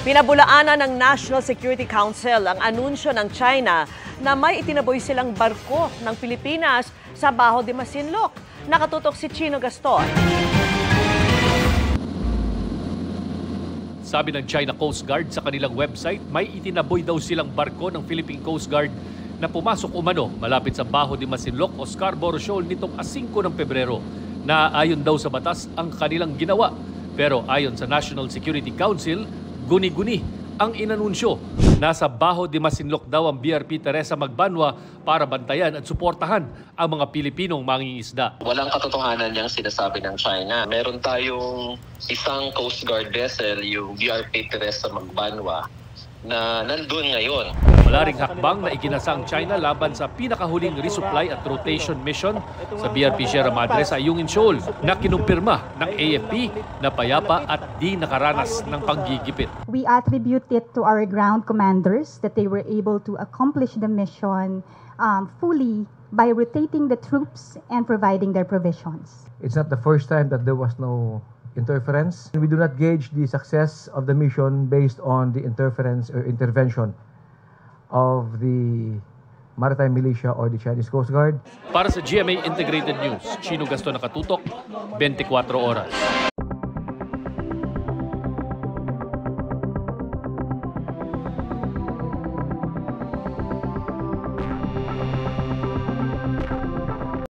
Pinabulaanan ng National Security Council ang anunsyo ng China na may itinaboy silang barko ng Pilipinas sa Baho de Masinloc. Nakatutok si Chino Gaston. Sabi ng China Coast Guard sa kanilang website, may itinaboy daw silang barko ng Philippine Coast Guard na pumasok umano malapit sa Baho de Masinloc o Scarborough Shoal nitong 5 ng Pebrero. Na ayon daw sa batas ang kanilang ginawa. Pero ayon sa National Security Council, guni-guni ang inanunsyo. Nasa Baho de Masinloc daw ang BRP Teresa Magbanwa para bantayan at suportahan ang mga Pilipinong mangingisda. Walang katotohanan niyang sinasabi ng China. Meron tayong isang Coast Guard vessel, yung BRP Teresa Magbanwa, na nandun ngayon. Wala ring hakbang na iginasa ang China laban sa pinakahuling resupply at rotation mission sa BRP Sierra Madre sa Ayungin Shoal na kinumpirma ng AFP na payapa at di nakaranas ng panggigipit. We attribute it to our ground commanders that they were able to accomplish the mission fully by rotating the troops and providing their provisions. It's not the first time that there was no interference. We do not gauge the success of the mission based on the interference or intervention of the Maritime Militia or the Chinese Coast Guard. Para sa GMA Integrated News, Chino Gaston, nakatutok, 24 oras.